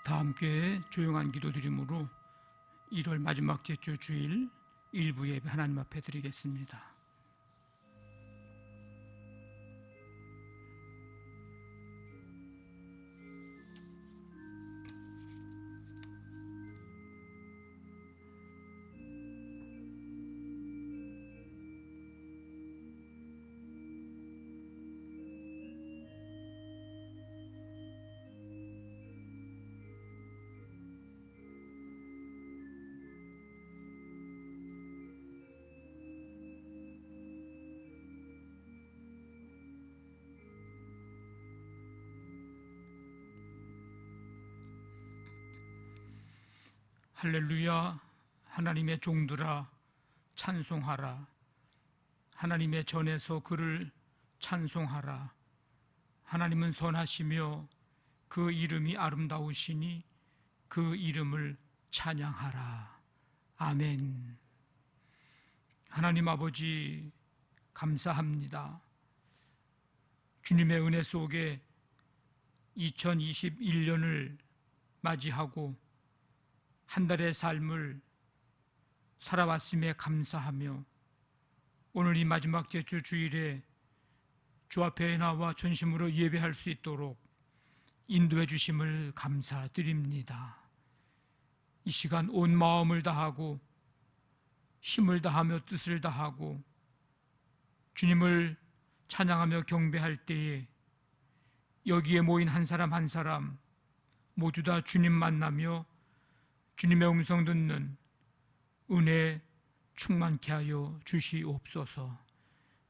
다 함께 조용한 기도 드림으로 1월 마지막 주 주일 일부 예배 하나님 앞에 드리겠습니다. 할렐루야. 하나님의 종들아 찬송하라. 하나님의 전에서 그를 찬송하라. 하나님은 선하시며 그 이름이 아름다우시니 그 이름을 찬양하라. 아멘. 하나님 아버지 감사합니다. 주님의 은혜 속에 2021년을 맞이하고 한 달의 삶을 살아왔음에 감사하며 오늘 이 마지막 주 주일에 주 앞에 나와 전심으로 예배할 수 있도록 인도해 주심을 감사드립니다. 이 시간 온 마음을 다하고 힘을 다하며 뜻을 다하고 주님을 찬양하며 경배할 때에 여기에 모인 한 사람 한 사람 모두 다 주님 만나며 주님의 음성 듣는 은혜 충만케 하여 주시옵소서.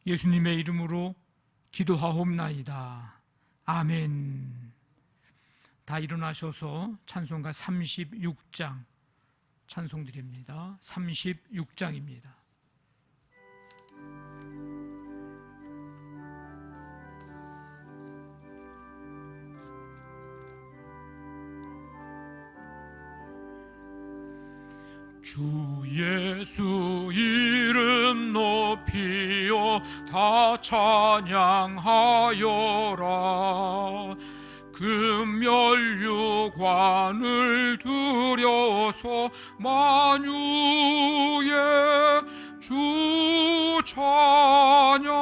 예수님의 이름으로 기도하옵나이다. 아멘. 다 일어나셔서 찬송가 36장 찬송드립니다. 36장입니다. 주 예수 이름 높이어 다 찬양하여라. 금면류관을 들여서 만유의 주 찬양.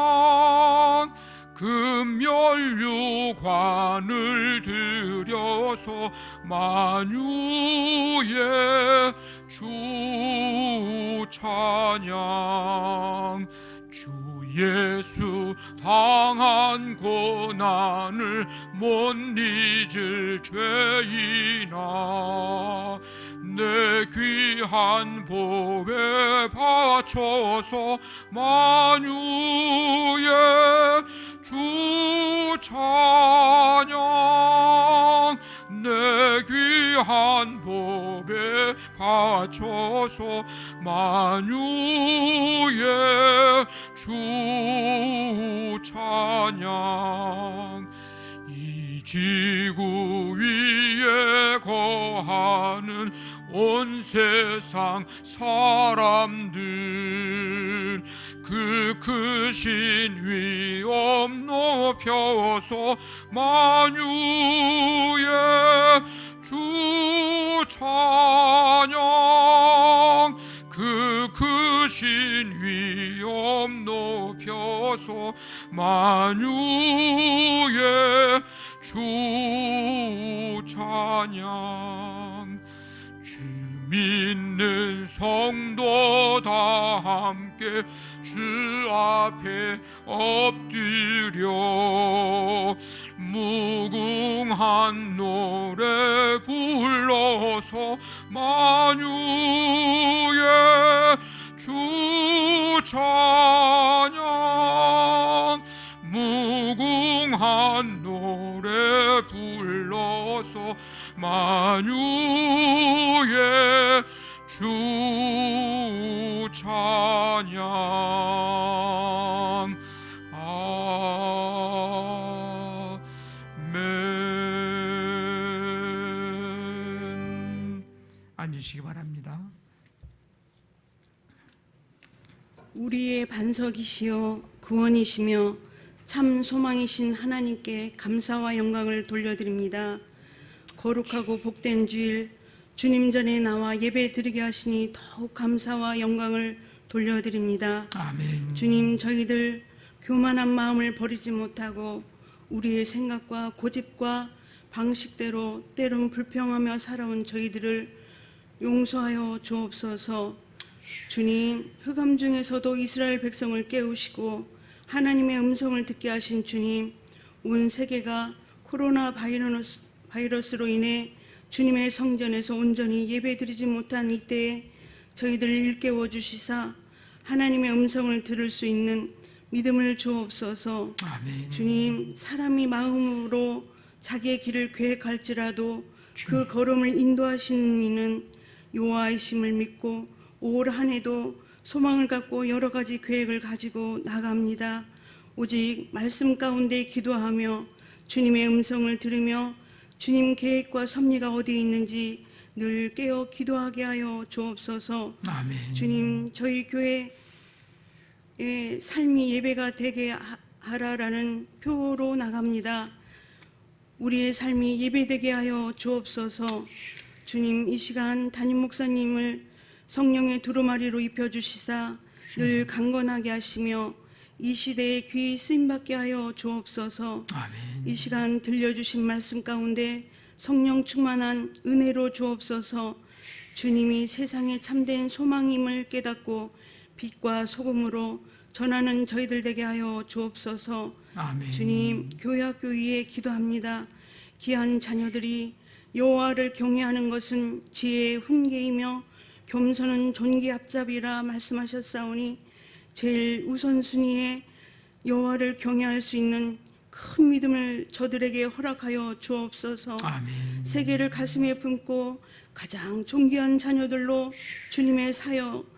금면류관을 들여서 만유의 주 찬양. 주 예수 당한 고난을 못 잊을 죄인아, 내 귀한 보배 바쳐서 만유의 주 찬양. 내 귀한 보배 바쳐서 만유의 주 찬양. 이 지구 위에 거하는 온 세상 사람들 그 크신 위엄 높여서 만유의 주 찬양. 그 크신 위엄 높여서 만유의 주 찬양. 주 믿는 성도 다 함께 주 앞에 엎드려 무궁한 노래 불러서 만유의 주 찬양. 무궁한 노래 불러서 만유의 주 찬양. 아멘. 앉으시기 바랍니다. 우리의 반석이시여 구원이시며 참 소망이신 하나님께 감사와 영광을 돌려드립니다. 거룩하고 복된 주일 주님 전에 나와 예배 드리게 하시니 더욱 감사와 영광을 돌려드립니다. 아멘. 주님, 저희들 교만한 마음을 버리지 못하고 우리의 생각과 고집과 방식대로 때론 불평하며 살아온 저희들을 용서하여 주옵소서. 주님, 흑암 중에서도 이스라엘 백성을 깨우시고 하나님의 음성을 듣게 하신 주님, 온 세계가 코로나 바이러스로 인해 주님의 성전에서 온전히 예배드리지 못한 이때에 저희들을 일깨워 주시사 하나님의 음성을 들을 수 있는 믿음을 주옵소서. 아멘. 주님, 사람이 마음으로 자기의 길을 계획할지라도 그 걸음을 인도하시는 이는 여호와이심을 믿고 올 한 해도 소망을 갖고 여러 가지 계획을 가지고 나갑니다. 오직 말씀 가운데 기도하며 주님의 음성을 들으며 주님 계획과 섭리가 어디에 있는지 늘 깨어 기도하게 하여 주옵소서. 아멘. 주님, 저희 교회의 삶이 예배가 되게 하라라는 표로 나갑니다. 우리의 삶이 예배되게 하여 주옵소서. 주님, 이 시간 담임 목사님을 성령의 두루마리로 입혀주시사 늘 강건하게 하시며 이 시대에 귀 쓰임받게 하여 주옵소서. 아멘. 이 시간 들려주신 말씀 가운데 성령 충만한 은혜로 주옵소서. 주님이 세상에 참된 소망임을 깨닫고 빛과 소금으로 전하는 저희들 되게 하여 주옵소서. 아멘. 주님, 교회학교 위에 기도합니다. 귀한 자녀들이 여호와를 경외하는 것은 지혜의 훈계이며 겸손은 존귀 앞잡이라 말씀하셨사오니 제일 우선순위에 여호와를 경외할 수 있는 큰 믿음을 저들에게 허락하여 주옵소서. 아멘. 세계를 가슴에 품고 가장 존귀한 자녀들로 주님의 사역,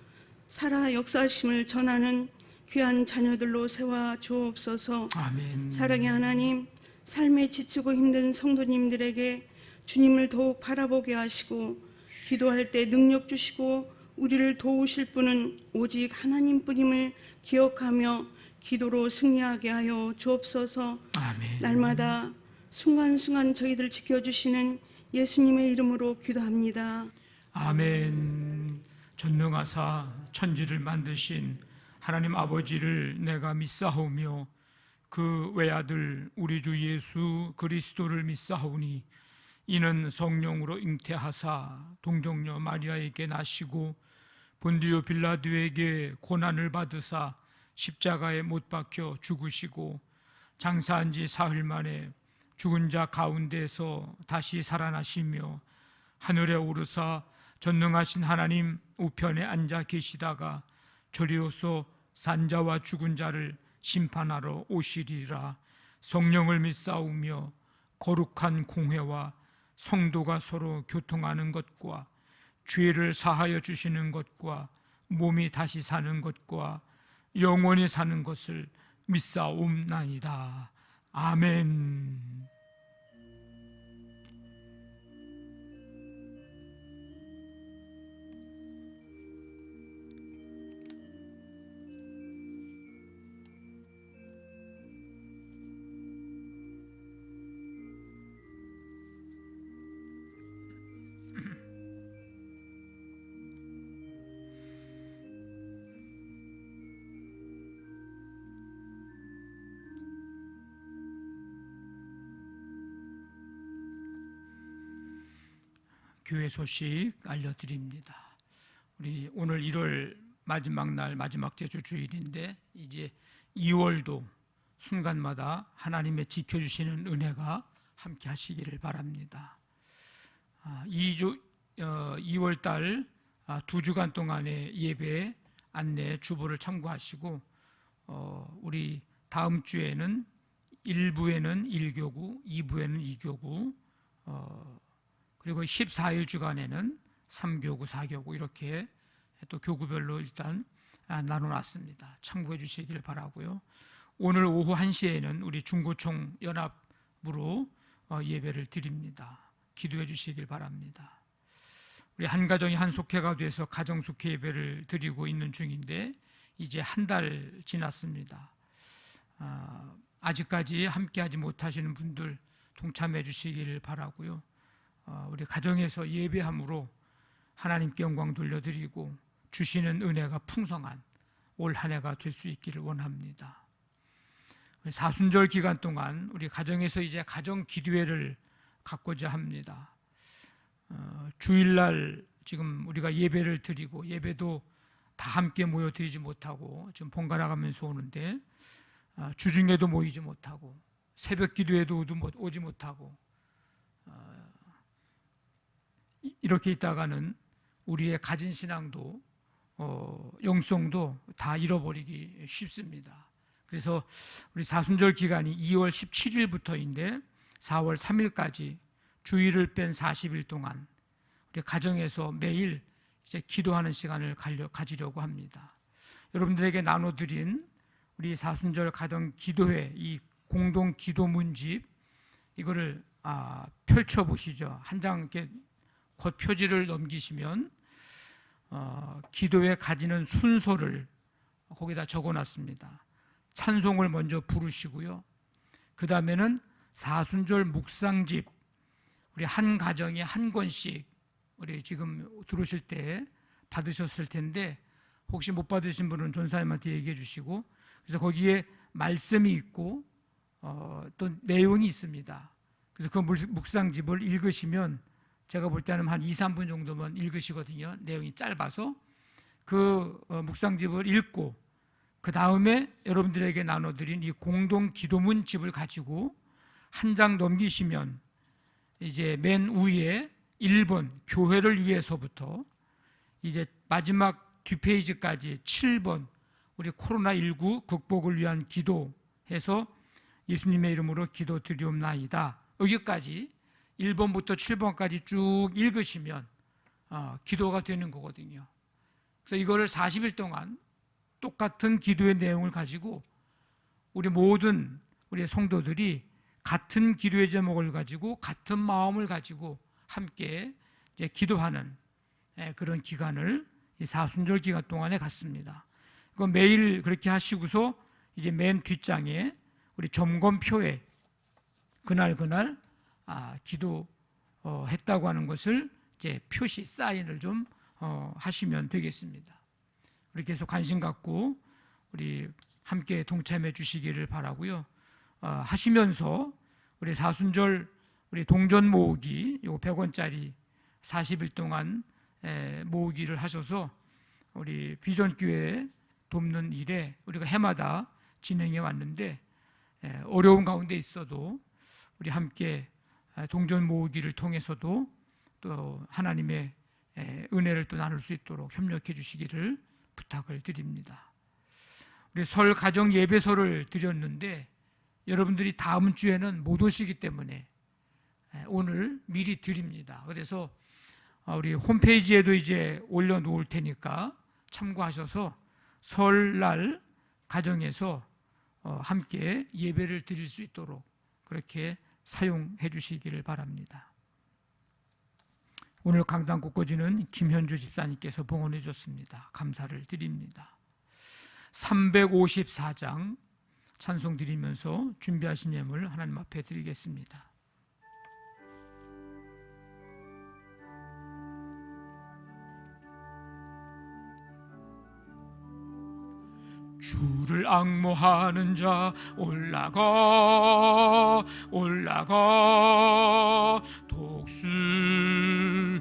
살아 역사심을 전하는 귀한 자녀들로 세워 주옵소서. 아멘. 사랑의 하나님, 삶에 지치고 힘든 성도님들에게 주님을 더욱 바라보게 하시고 기도할 때 능력 주시고 우리를 도우실 분은 오직 하나님뿐임을 기억하며 기도로 승리하게 하여 주옵소서. 아멘. 날마다 순간순간 저희들 지켜주시는 예수님의 이름으로 기도합니다. 아멘. 전능하사 천지를 만드신 하나님 아버지를 내가 믿사오며 그 외아들 우리 주 예수 그리스도를 믿사오니 이는 성령으로 잉태하사 동정녀 마리아에게 나시고 본디오 빌라도에게 고난을 받으사 십자가에 못 박혀 죽으시고 장사한 지 사흘 만에 죽은 자 가운데서 다시 살아나시며 하늘에 오르사 전능하신 하나님 우편에 앉아 계시다가 저리로서 산자와 죽은 자를 심판하러 오시리라. 성령을 믿사오며 거룩한 공회와 성도가 서로 교통하는 것과 죄를 사하여 주시는 것과 몸이 다시 사는 것과 영원히 사는 것을 믿사옵나이다. 아멘. 교회 소식 알려드립니다. 우리 오늘 1월 마지막 날 마지막 제주 주일인데 이제 2월도 순간마다 하나님의 지켜주시는 은혜가 함께 하시기를 바랍니다. 2월 달 2주간 동안의 예배 안내 주보를 참고하시고 우리 다음 주에는 1부에는 1교구, 2부에는 2교구, 그리고 14일 주간에는 3교구, 4교구 이렇게 또 교구별로 일단 나눠놨습니다. 참고해 주시길 바라고요. 오늘 오후 1시에는 우리 중고총 연합으로 예배를 드립니다. 기도해 주시길 바랍니다. 우리 한 가정이 한 속회가 돼서 가정 속회 예배를 드리고 있는 중인데 이제 한 달 지났습니다. 아직까지 함께하지 못하시는 분들 동참해 주시길 바라고요. 우리 가정에서 예배함으로 하나님께 영광 돌려드리고 주시는 은혜가 풍성한 올 한 해가 될 수 있기를 원합니다. 사순절 기간 동안 우리 가정에서 이제 가정 기도회를 갖고자 합니다. 주일날 지금 우리가 예배를 드리고 예배도 다 함께 모여 드리지 못하고 지금 번갈아 가면서 오는데 주중에도 모이지 못하고 새벽 기도회도 오지 못하고 이렇게 있다가는 우리의 가진 신앙도 영성도 다 잃어버리기 쉽습니다. 그래서 우리 사순절 기간이 2월 17일부터인데 4월 3일까지 주일을 뺀 40일 동안 우리 가정에서 매일 이제 기도하는 시간을 가지려고 합니다. 여러분들에게 나눠드린 우리 사순절 가정 기도회 이 공동 기도 문집 이거를 펼쳐 보시죠. 한 장 이렇게 겉 표지를 넘기시면 기도회 가지는 순서를 거기다 적어놨습니다. 찬송을 먼저 부르시고요. 그 다음에는 사순절 묵상집 우리 한 가정에 한 권씩 우리 지금 들어오실 때 받으셨을 텐데 혹시 못 받으신 분은 전사님한테 얘기해 주시고 그래서 거기에 말씀이 있고 또 내용이 있습니다. 그래서 그 묵상집을 읽으시면 제가 볼 때는 한 2, 3분 정도만 읽으시거든요. 내용이 짧아서 그 묵상집을 읽고 그 다음에 여러분들에게 나눠드린 이 공동 기도문집을 가지고 한 장 넘기시면 이제 맨 위에 1번 교회를 위해서부터 이제 마지막 뒷페이지까지 7번 우리 코로나19 극복을 위한 기도해서 예수님의 이름으로 기도드리옵나이다. 여기까지 1번부터 7번까지 쭉 읽으시면 기도가 되는 거거든요. 그래서 이거를 40일 동안 똑같은 기도의 내용을 가지고 우리 모든 우리 성도들이 같은 기도의 제목을 가지고 같은 마음을 가지고 함께 이제 기도하는 그런 기간을 이 사순절 기간 동안에 갖습니다. 이거 매일 그렇게 하시고서 이제 맨 뒷장에 우리 점검표에 그날 기도했다고 하는 것을 이제 표시 사인을 좀 하시면 되겠습니다. 우리 계속 관심 갖고 우리 함께 동참해 주시기를 바라고요. 하시면서 우리 사순절 우리 동전 모으기 요거 100원짜리 40일 동안 모으기를 하셔서 우리 비전교회 돕는 일에 우리가 해마다 진행해 왔는데 어려운 가운데 있어도 우리 함께 동전 모으기를 통해서도 또 하나님의 은혜를 또 나눌 수 있도록 협력해 주시기를 부탁을 드립니다. 우리 설 가정 예배서를 드렸는데 여러분들이 다음 주에는 못 오시기 때문에 오늘 미리 드립니다. 그래서 우리 홈페이지에도 이제 올려놓을 테니까 참고하셔서 설날 가정에서 함께 예배를 드릴 수 있도록 그렇게 사용해 주시기를 바랍니다. 오늘 강단 곳꽂이는 김현주 집사님께서 봉헌해 줬습니다. 감사를 드립니다. 354장 찬송 드리면서 준비하신 예물 하나님 앞에 드리겠습니다. 주를 앙모하는 자 올라가 독수리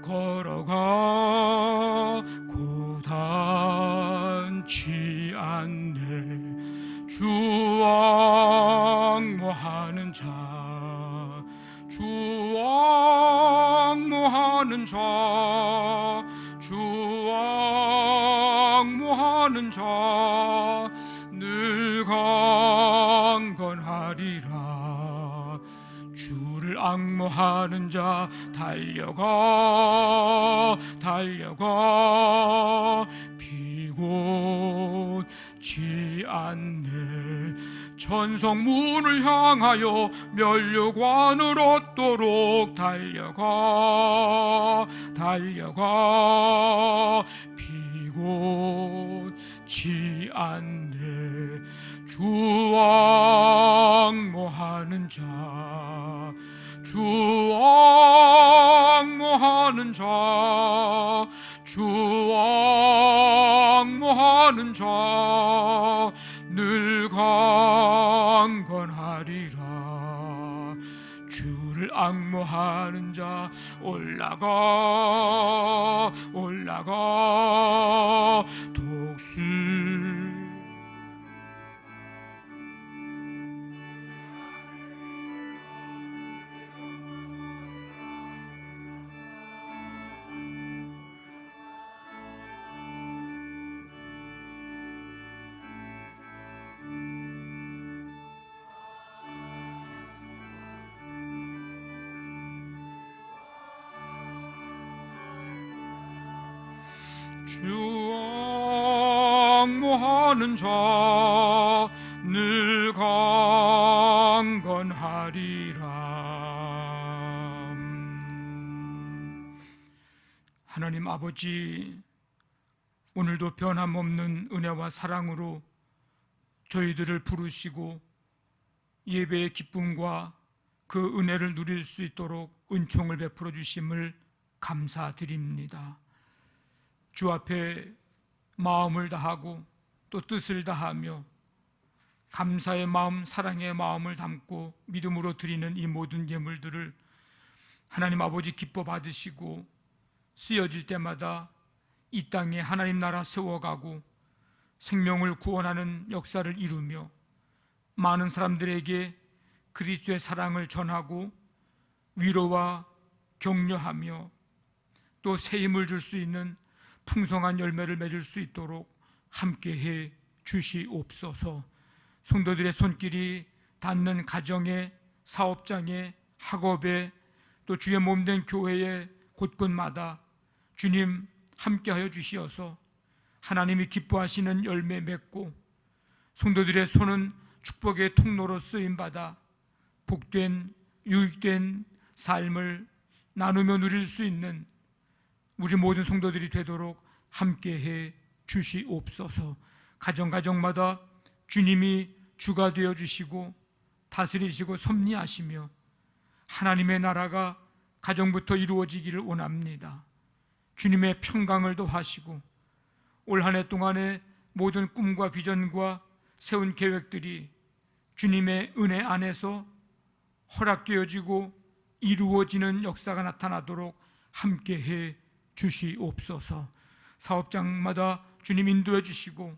걸어가 고단 앙모하는 자, 주 앙모하는 자 늘 강건하리라. 주를 앙모하는 자 달려가 달려가 피곤치 않네. 천성문을 향하여 면류관을 얻도록 달려가 달려가 피곤치 않네. 주 앙모하는 자, 주 앙모하는 자, 주 앙모하는 자 늘 강건하리라. 주를 앙모하는 자 올라가 올라가 독수 주 앙모하는 자 늘 강건하리라. 하나님 아버지, 오늘도 변함없는 은혜와 사랑으로 저희들을 부르시고 예배의 기쁨과 그 은혜를 누릴 수 있도록 은총을 베풀어 주심을 감사드립니다. 주 앞에 마음을 다하고 또 뜻을 다하며 감사의 마음, 사랑의 마음을 담고 믿음으로 드리는 이 모든 예물들을 하나님 아버지 기뻐 받으시고 쓰여질 때마다 이 땅에 하나님 나라 세워가고 생명을 구원하는 역사를 이루며 많은 사람들에게 그리스도의 사랑을 전하고 위로와 격려하며 또 새 힘을 줄 수 있는 풍성한 열매를 맺을 수 있도록 함께해 주시옵소서. 성도들의 손길이 닿는 가정에, 사업장에, 학업에, 또 주의 몸된 교회의 곳곳마다 주님 함께하여 주시어서 하나님이 기뻐하시는 열매 맺고 성도들의 손은 축복의 통로로 쓰임받아 복된 유익된 삶을 나누며 누릴 수 있는 우리 모든 성도들이 되도록 함께해 주시옵소서. 가정가정마다 주님이 주가 되어 주시고 다스리시고 섭리하시며 하나님의 나라가 가정부터 이루어지기를 원합니다. 주님의 평강을 더하시고 올 한 해 동안의 모든 꿈과 비전과 세운 계획들이 주님의 은혜 안에서 허락되어지고 이루어지는 역사가 나타나도록 함께해 주시옵소서. 사업장마다 주님 인도해 주시고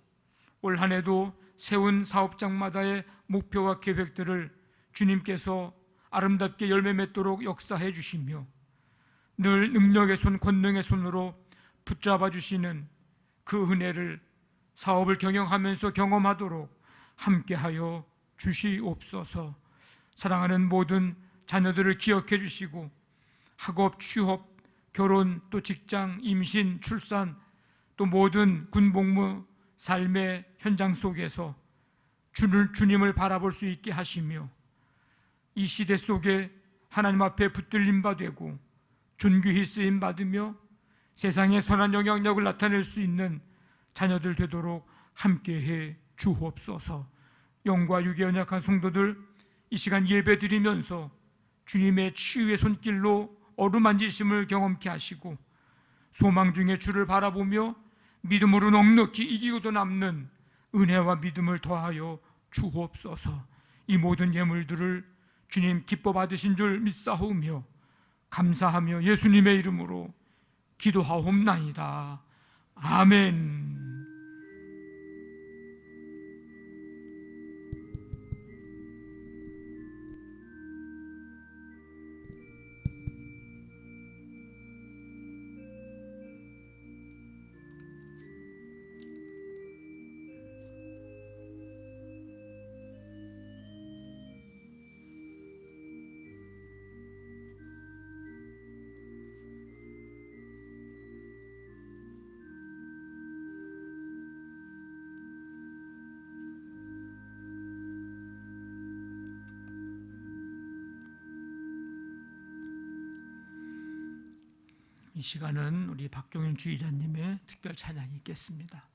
올 한 해도 세운 사업장마다의 목표와 계획들을 주님께서 아름답게 열매 맺도록 역사해 주시며 늘 능력의 손, 권능의 손으로 붙잡아 주시는 그 은혜를 사업을 경영하면서 경험하도록 함께하여 주시옵소서. 사랑하는 모든 자녀들을 기억해 주시고 학업, 취업, 결혼, 또 직장, 임신, 출산, 또 모든 군복무 삶의 현장 속에서 주님을 바라볼 수 있게 하시며 이 시대 속에 하나님 앞에 붙들림 바 되고 존귀히 쓰임 받으며 세상에 선한 영향력을 나타낼 수 있는 자녀들 되도록 함께해 주옵소서. 영과 육의 연약한 성도들 이 시간 예배 드리면서 주님의 치유의 손길로 어루만지심을 경험케 하시고 소망 중에 주를 바라보며 믿음으로 넉넉히 이기고도 남는 은혜와 믿음을 더하여 주옵소서. 이 모든 예물들을 주님 기뻐 받으신 줄 믿사오며 감사하며 예수님의 이름으로 기도하옵나이다. 아멘. 이 시간은 우리 박종윤 주의자님의 특별 찬양이 있겠습니다.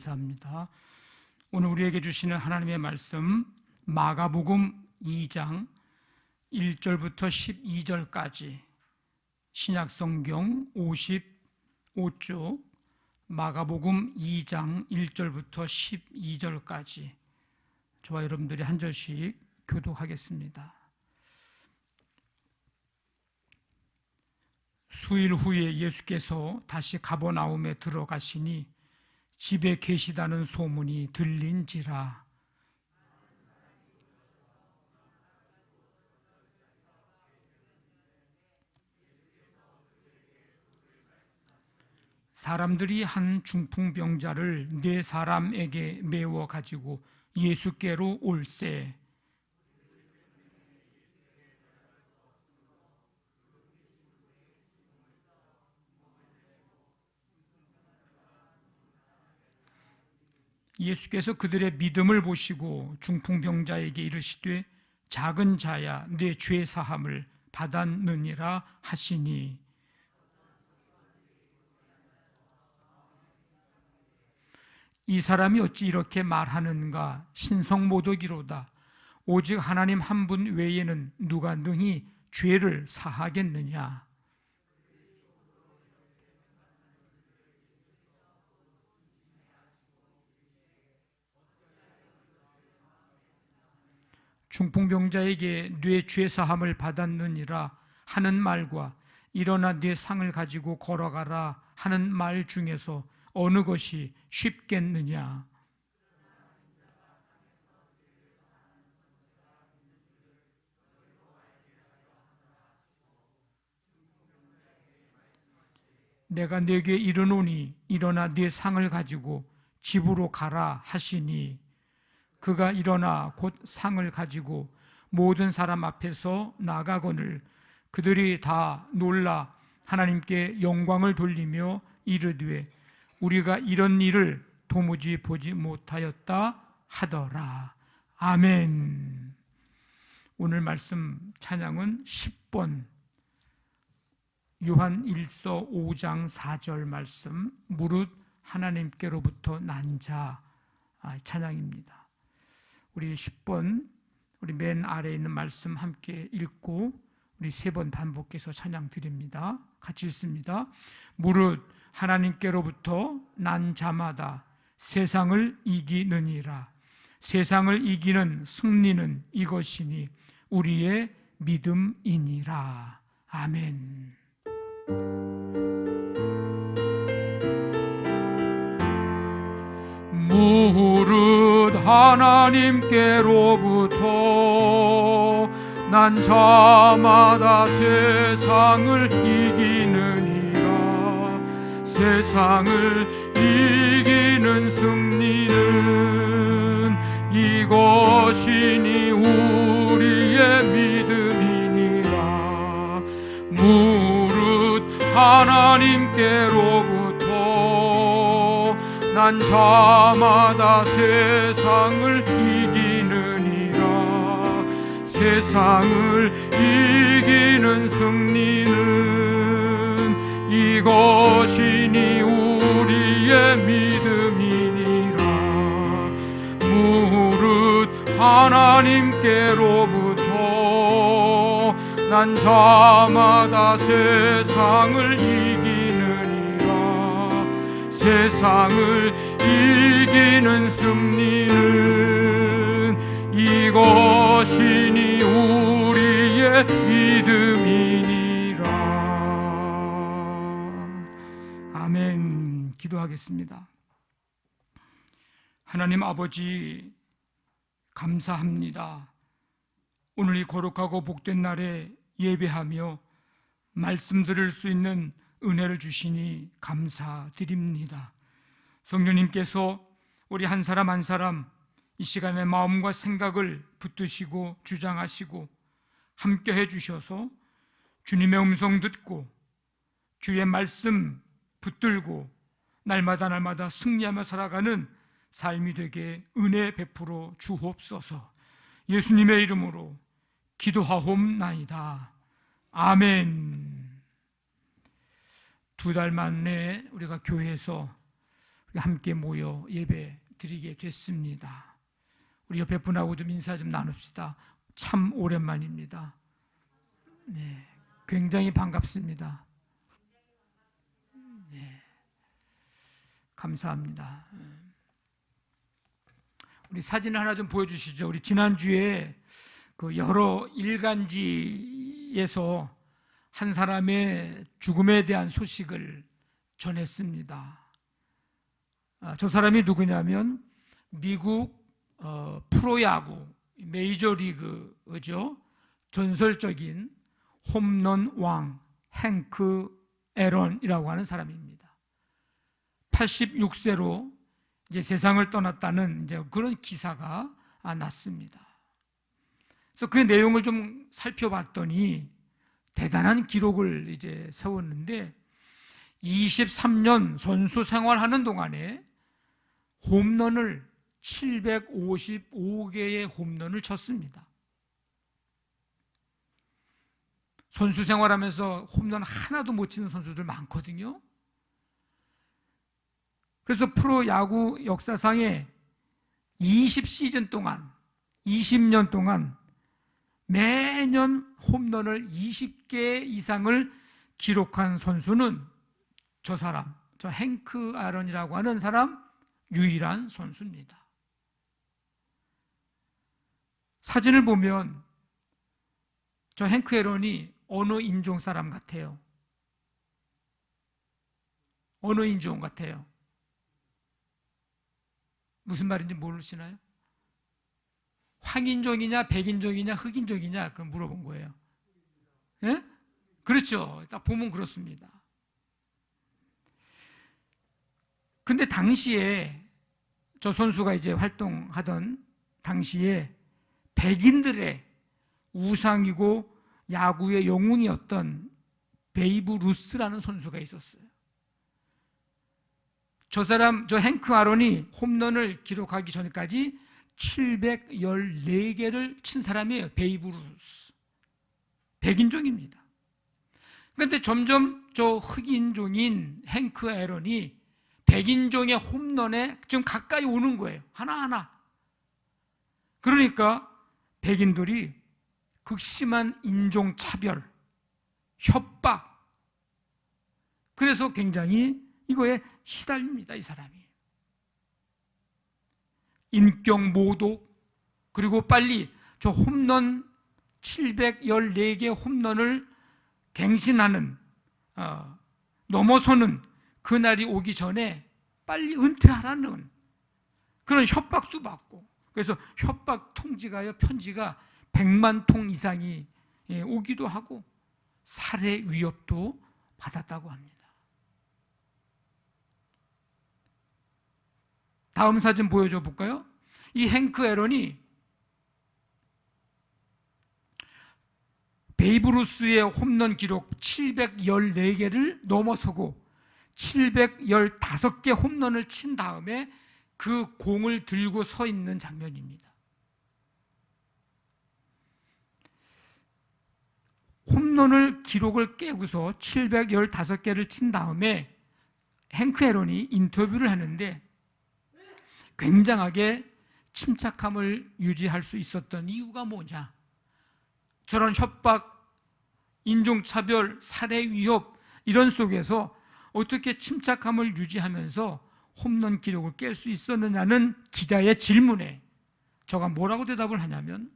감사합니다. 오늘 우리에게 주시는 하나님의 말씀 마가복음 2장 1절부터 12절까지, 신약성경 55쪽 마가복음 2장 1절부터 12절까지 저와 여러분들이 한 절씩 교독하겠습니다. 수일 후에 예수께서 다시 가버나움에 들어가시니 집에 계시다는 소문이 들린지라. 사람들이 한 중풍병자를 4사람에게 메워 가지고 예수께로 올세. 예수께서 그들의 믿음을 보시고 중풍병자에게 이르시되 작은 자야 내 죄 사함을 받았느니라 하시니, 이 사람이 어찌 이렇게 말하는가? 신성모독이로다. 오직 하나님 한 분 외에는 누가 능히 죄를 사하겠느냐? 중풍병자에게 뇌 죄사함을 받았느니라 하는 말과 일어나 네 상을 가지고 걸어가라 하는 말 중에서 어느 것이 쉽겠느냐? 내가 네게 이르노니 일어나 네 상을 가지고 집으로 가라 하시니, 그가 일어나 곧 상을 가지고 모든 사람 앞에서 나가거늘 그들이 다 놀라 하나님께 영광을 돌리며 이르되 우리가 이런 일을 도무지 보지 못하였다 하더라. 아멘. 오늘 말씀 찬양은 10번 요한 1서 5장 4절 말씀, 무릇 하나님께로부터 난 자 찬양입니다. 우리 10번 우리 맨 아래에 있는 말씀 함께 읽고 우리 3번 반복해서 찬양 드립니다. 같이 읽습니다. 무릇 하나님께로부터 난 자마다 세상을 이기느니라. 세상을 이기는 승리는 이것이니 우리의 믿음이니라. 아멘. 무릇 하나님께로부터 난 자마다 세상을 이기느니라. 세상을 이기는 승리는 이것이니 우리의 믿음이니라. 무릇 하나님께로부터 난 자마다 세상을 이기느니라. 세상을 이기는 승리는 이것이니 우리의 믿음이니라. 무릇 하나님께로부터 난 자마다 세상을 이기느니라. 세상을 이기는 승리는 이것이니 우리의 믿음이니라. 아멘. 기도하겠습니다. 하나님 아버지, 감사합니다. 오늘 이 거룩하고 복된 날에 예배하며 말씀 들을 수 있는 은혜를 주시니 감사드립니다. 성령님께서 우리 한 사람 한 사람 이 시간에 마음과 생각을 붙드시고 주장하시고 함께 해주셔서 주님의 음성 듣고 주의 말씀 붙들고 날마다 날마다 승리하며 살아가는 삶이 되게 은혜 베풀어 주옵소서. 예수님의 이름으로 기도하옵나이다. 아멘. 2달 만에 우리가 교회에서 함께 모여 예배 드리게 됐습니다. 우리 옆에 분하고 좀 인사 좀 나눕시다. 참 오랜만입니다. 네, 굉장히 반갑습니다. 네, 감사합니다. 우리 사진 하나 좀 보여주시죠. 우리 지난주에 그 여러 일간지에서 한 사람의 죽음에 대한 소식을 전했습니다. 저 사람이 누구냐면 미국 프로야구 메이저리그죠. 전설적인 홈런 왕 행크 애런이라고 하는 사람입니다. 86세로 이제 세상을 떠났다는 이제 그런 기사가 났습니다. 그래서 그 내용을 좀 살펴봤더니 대단한 기록을 이제 세웠는데 23년 선수 생활하는 동안에 홈런을 755개의 홈런을 쳤습니다. 선수 생활하면서 홈런 하나도 못 치는 선수들 많거든요. 그래서 프로야구 역사상에 20시즌 동안 20년 동안 매년 홈런을 20개 이상을 기록한 선수는 저 사람, 저 행크 애런이라고 하는 사람 유일한 선수입니다. 사진을 보면 저 행크 애런이 어느 인종 사람 같아요? 어느 인종 같아요? 무슨 말인지 모르시나요? 황인종이냐 백인종이냐 흑인종이냐 그 물어본 거예요. 예? 그렇죠. 딱 보면 그렇습니다. 근데 당시에 저 선수가 이제 활동하던 당시에 백인들의 우상이고 야구의 영웅이었던 베이브 루스라는 선수가 있었어요. 저 사람, 저 행크 애런이 홈런을 기록하기 전까지 714개를 친 사람이에요. 베이브 루스. 백인종입니다. 그런데 점점 저 흑인종인 행크 애런이 백인종의 홈런에 좀 가까이 오는 거예요. 하나하나. 그러니까 백인들이 극심한 인종차별, 협박, 그래서 굉장히 이거에 시달립니다. 이 사람이. 인격 모독, 그리고 빨리 저 홈런 714개 홈런을 갱신하는 넘어서는 그날이 오기 전에 빨리 은퇴하라는 그런 협박도 받고, 그래서 협박 통지가요, 편지가 100만 통 이상이 오기도 하고 살해 위협도 받았다고 합니다. 다음 사진 보여줘 볼까요? 이 행크 애런이 베이브 루스의 홈런 기록 714개를 넘어서고 715개 홈런을 친 다음에 그 공을 들고 서 있는 장면입니다. 홈런을 기록을 깨고서 715개를 친 다음에 행크 애런이 인터뷰를 하는데 굉장하게 침착함을 유지할 수 있었던 이유가 뭐냐? 저런 협박, 인종차별, 살해 위협 이런 속에서 어떻게 침착함을 유지하면서 홈런 기록을 깰 수 있었느냐는 기자의 질문에 저가 뭐라고 대답을 하냐면,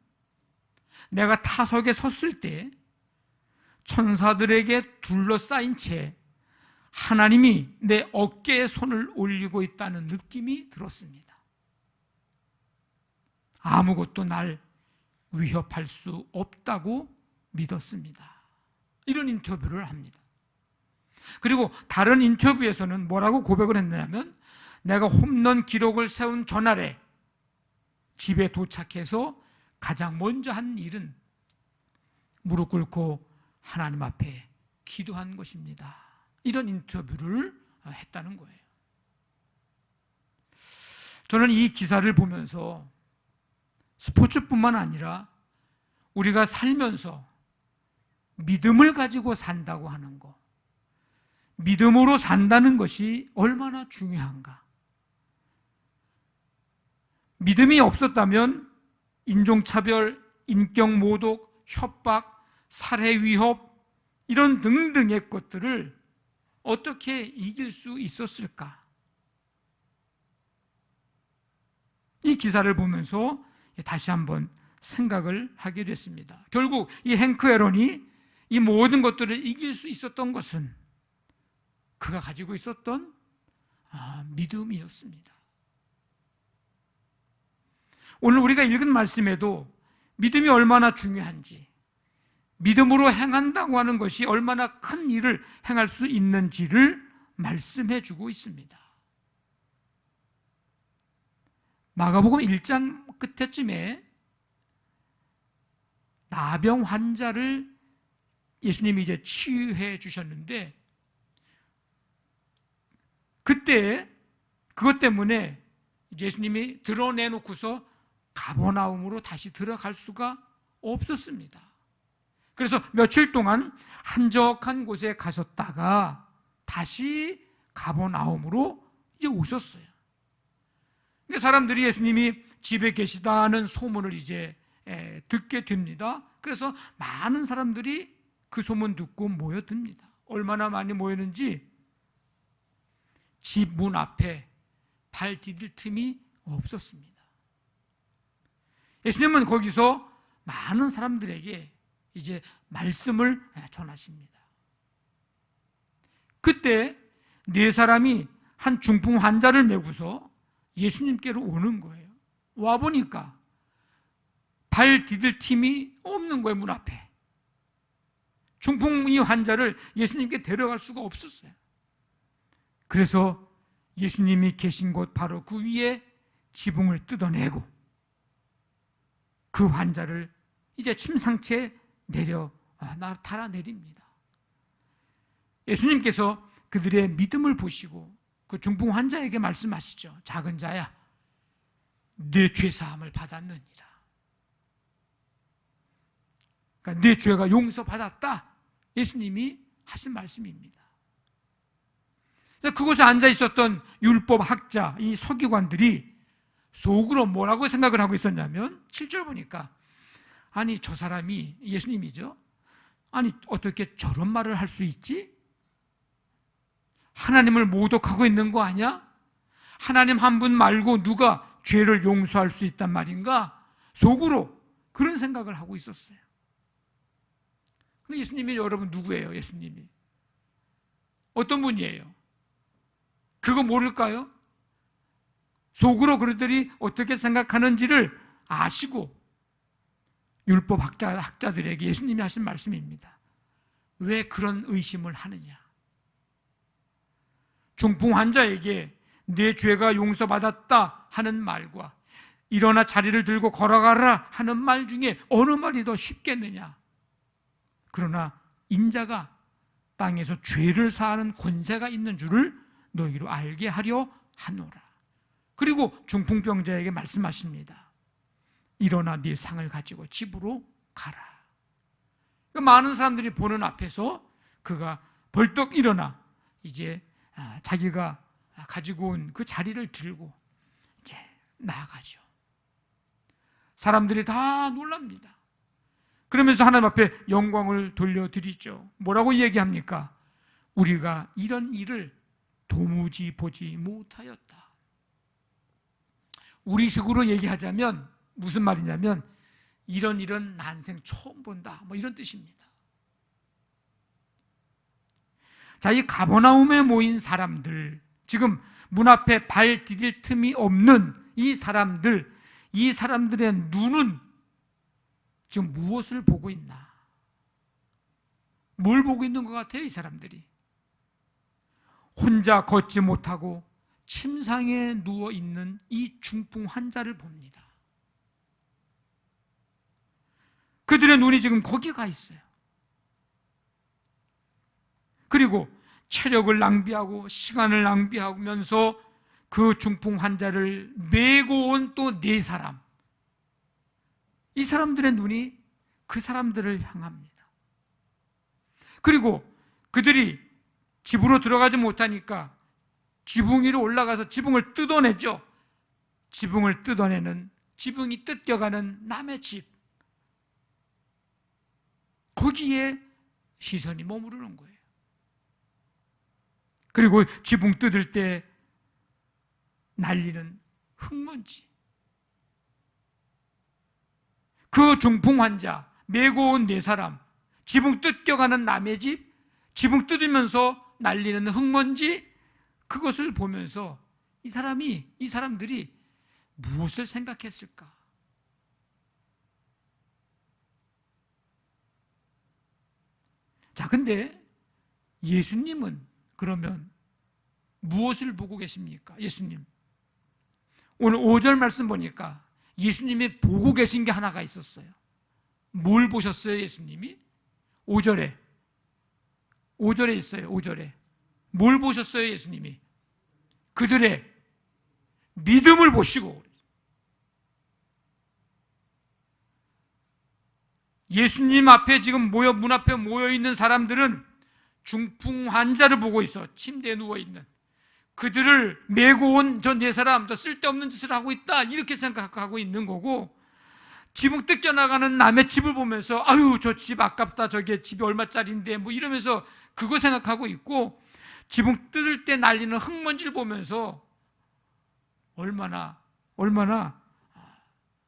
내가 타석에 섰을 때 천사들에게 둘러싸인 채 하나님이 내 어깨에 손을 올리고 있다는 느낌이 들었습니다. 아무것도 날 위협할 수 없다고 믿었습니다. 이런 인터뷰를 합니다. 그리고 다른 인터뷰에서는 뭐라고 고백을 했냐면, 내가 홈런 기록을 세운 전날에 집에 도착해서 가장 먼저 한 일은 무릎 꿇고 하나님 앞에 기도한 것입니다. 이런 인터뷰를 했다는 거예요. 저는 이 기사를 보면서 스포츠뿐만 아니라 우리가 살면서 믿음을 가지고 산다고 하는 것, 믿음으로 산다는 것이 얼마나 중요한가. 믿음이 없었다면 인종차별, 인격 모독, 협박, 살해 위협 이런 등등의 것들을 어떻게 이길 수 있었을까? 이 기사를 보면서 다시 한번 생각을 하게 됐습니다. 결국 이 행크 에런이 이 모든 것들을 이길 수 있었던 것은 그가 가지고 있었던 믿음이었습니다. 오늘 우리가 읽은 말씀에도 믿음이 얼마나 중요한지, 믿음으로 행한다고 하는 것이 얼마나 큰 일을 행할 수 있는지를 말씀해 주고 있습니다. 마가복음 1장 끝에쯤에 나병 환자를 예수님이 이제 치유해 주셨는데, 그때 그것 때문에 예수님이 드러내놓고서 가버나움으로 다시 들어갈 수가 없었습니다. 그래서 며칠 동안 한적한 곳에 가셨다가 다시 가버나움으로 이제 오셨어요. 근데 사람들이 예수님이 집에 계시다는 소문을 이제 듣게 됩니다. 그래서 많은 사람들이 그 소문 듣고 모여듭니다. 얼마나 많이 모였는지 집 문 앞에 발 디딜 틈이 없었습니다. 예수님은 거기서 많은 사람들에게 이제 말씀을 전하십니다. 그때 네 사람이 한 중풍 환자를 메고서 예수님께로 오는 거예요. 와보니까 발 디딜 틈이 없는 거예요. 문 앞에. 중풍 이 환자를 예수님께 데려갈 수가 없었어요. 그래서 예수님이 계신 곳 바로 그 위에 지붕을 뜯어내고 그 환자를 이제 침상체에 달아내립니다. 예수님께서 그들의 믿음을 보시고 그 중풍 환자에게 말씀하시죠. 작은 자야, 네 죄사함을 받았느니라. 그러니까 네 죄가 용서받았다. 예수님이 하신 말씀입니다. 그곳에 앉아 있었던 율법 학자, 이 서기관들이 속으로 뭐라고 생각을 하고 있었냐면 7절 보니까 아니 저 사람이 예수님이죠. 아니 어떻게 저런 말을 할 수 있지? 하나님을 모독하고 있는 거 아니야? 하나님 한 분 말고 누가 죄를 용서할 수 있단 말인가? 속으로 그런 생각을 하고 있었어요. 근데 예수님이 여러분 누구예요? 예수님이 어떤 분이에요? 그거 모를까요? 속으로 그들이 어떻게 생각하는지를 아시고 율법 학자들에게 예수님이 하신 말씀입니다. 왜 그런 의심을 하느냐? 중풍 환자에게 내 죄가 용서받았다 하는 말과 일어나 자리를 들고 걸어가라 하는 말 중에 어느 말이 더 쉽겠느냐? 그러나 인자가 땅에서 죄를 사하는 권세가 있는 줄을 너희로 알게 하려 하노라. 그리고 중풍병자에게 말씀하십니다. 일어나 네 상을 가지고 집으로 가라. 많은 사람들이 보는 앞에서 그가 벌떡 일어나 이제 자기가 가지고 온 그 자리를 들고 이제 나아가죠. 사람들이 다 놀랍니다. 그러면서 하나님 앞에 영광을 돌려드리죠. 뭐라고 얘기합니까? 우리가 이런 일을 도무지 보지 못하였다. 우리식으로 얘기하자면 무슨 말이냐면 이런 일은 난생 처음 본다, 뭐 이런 뜻입니다. 자, 이 가버나움에 모인 사람들, 지금 문 앞에 발 디딜 틈이 없는 이 사람들의 눈은 지금 무엇을 보고 있나? 뭘 보고 있는 것 같아요, 이 사람들이? 혼자 걷지 못하고 침상에 누워있는 이 중풍 환자를 봅니다. 그들의 눈이 지금 거기 가 있어요. 그리고 체력을 낭비하고 시간을 낭비하면서 그 중풍 환자를 메고 온 또 네 사람, 이 사람들의 눈이 그 사람들을 향합니다. 그리고 그들이 집으로 들어가지 못하니까 지붕 위로 올라가서 지붕을 뜯어내죠. 지붕을 뜯어내는, 지붕이 뜯겨가는 남의 집, 거기에 시선이 머무르는 거예요. 그리고 지붕 뜯을 때 날리는 흙먼지, 그 중풍 환자, 메고 온 네 사람, 지붕 뜯겨가는 남의 집, 지붕 뜯으면서 날리는 흙먼지, 그것을 보면서 이 사람들이 무엇을 생각했을까? 자, 근데 예수님은 그러면 무엇을 보고 계십니까? 예수님. 오늘 5절 말씀 보니까 예수님이 보고 계신 게 하나가 있었어요. 뭘 보셨어요, 예수님이? 5절에 있어요. 5절에 뭘 보셨어요, 예수님이? 그들의 믿음을 보시고. 예수님 앞에 지금 문 앞에 모여 있는 사람들은 중풍 환자를 보고 있어. 침대에 누워 있는 그들을 메고 온 저 네 사람, 더 쓸데없는 짓을 하고 있다, 이렇게 생각하고 있는 거고, 지붕 뜯겨나가는 남의 집을 보면서 아유, 저 집 아깝다, 저게 집이 얼마짜리인데, 뭐 이러면서 그거 생각하고 있고, 지붕 뜯을 때 날리는 흙먼지를 보면서 얼마나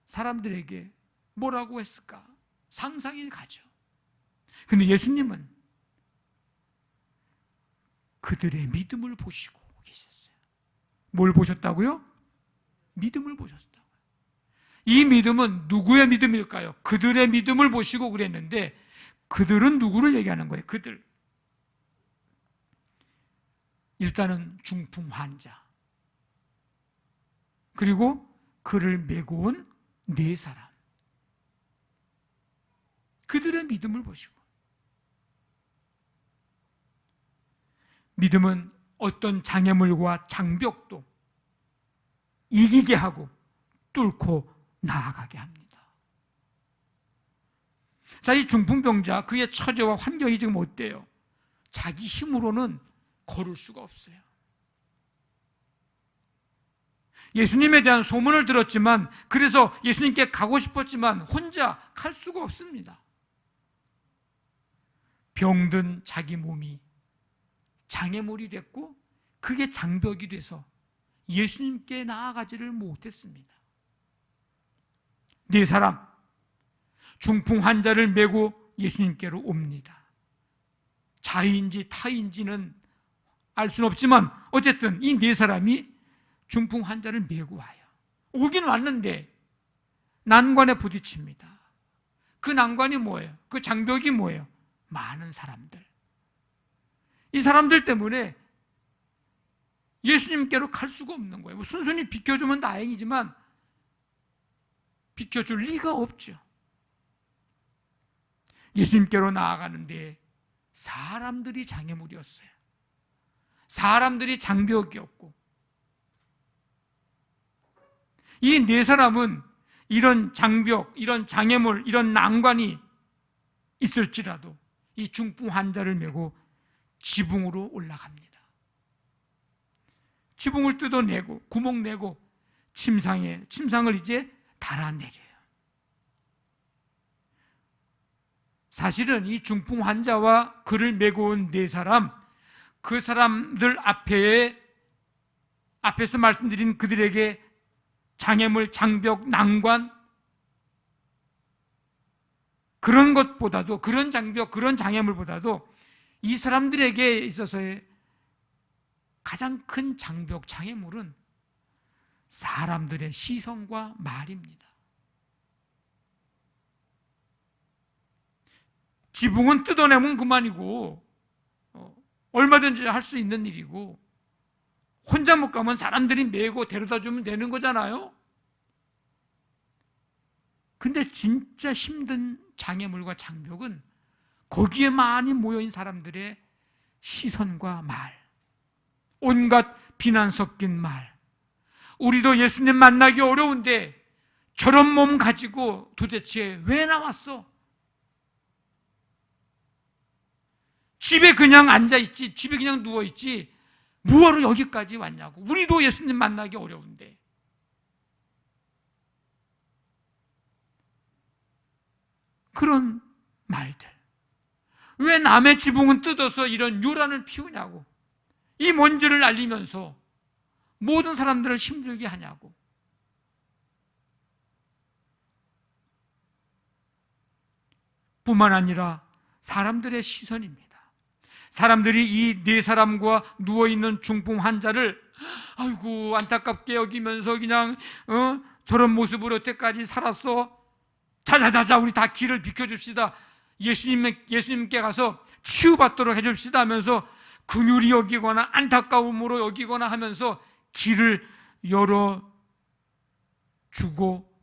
사람들에게 뭐라고 했을까 상상이 가죠. 근데 예수님은 그들의 믿음을 보시고 계셨어요. 뭘 보셨다고요? 믿음을 보셨다고요. 이 믿음은 누구의 믿음일까요? 그들의 믿음을 보시고 그랬는데, 그들은 누구를 얘기하는 거예요? 그들. 일단은 중풍 환자, 그리고 그를 메고 온 네 사람, 그들의 믿음을 보시고. 믿음은 어떤 장애물과 장벽도 이기게 하고 뚫고 나아가게 합니다. 자, 이 중풍병자, 그의 처지와 환경이 지금 어때요? 자기 힘으로는 걸을 수가 없어요. 예수님에 대한 소문을 들었지만, 그래서 예수님께 가고 싶었지만 혼자 갈 수가 없습니다. 병든 자기 몸이 장애물이 됐고, 그게 장벽이 돼서 예수님께 나아가지를 못했습니다. 네 사람, 중풍 환자를 메고 예수님께로 옵니다. 자인지 타인지는 알 수는 없지만 어쨌든 이 네 사람이 중풍 환자를 메고 와요. 오긴 왔는데 난관에 부딪힙니다. 그 난관이 뭐예요? 그 장벽이 뭐예요? 많은 사람들. 이 사람들 때문에 예수님께로 갈 수가 없는 거예요. 순순히 비켜주면 다행이지만 비켜줄 리가 없죠. 예수님께로 나아가는데 사람들이 장애물이었어요. 사람들이 장벽이었고, 이 네 사람은 이런 장벽, 이런 장애물, 이런 난관이 있을지라도 이 중풍 환자를 메고 지붕으로 올라갑니다. 지붕을 뜯어내고 구멍 내고 침상을 이제 달아내려요. 사실은 이 중풍 환자와 그를 메고 온 네 사람, 그 사람들 앞에서 말씀드린 그들에게 장애물, 장벽, 난관, 그런 것보다도, 그런 장벽, 그런 장애물보다도 이 사람들에게 있어서의 가장 큰 장벽, 장애물은 사람들의 시선과 말입니다. 지붕은 뜯어내면 그만이고 얼마든지 할 수 있는 일이고, 혼자 못 가면 사람들이 메고 데려다 주면 되는 거잖아요. 근데 진짜 힘든 장애물과 장벽은 거기에 많이 모여있는 사람들의 시선과 말, 온갖 비난 섞인 말. 우리도 예수님 만나기 어려운데 저런 몸 가지고 도대체 왜 나왔어? 집에 그냥 앉아있지, 집에 그냥 누워있지, 뭐하러 여기까지 왔냐고. 우리도 예수님 만나기 어려운데. 그런 말들. 왜 남의 지붕은 뜯어서 이런 요란을 피우냐고, 이 먼지를 날리면서 모든 사람들을 힘들게 하냐고. 뿐만 아니라 사람들의 시선입니다. 사람들이 이 네 사람과 누워있는 중풍 환자를 아이고 안타깝게 여기면서 그냥 저런 모습으로 여태까지 살았어, 자자자자 우리 다 길을 비켜줍시다, 예수님께 가서 치유받도록 해줍시다 하면서 긍휼히 여기거나 안타까움으로 여기거나 하면서 길을 열어주고,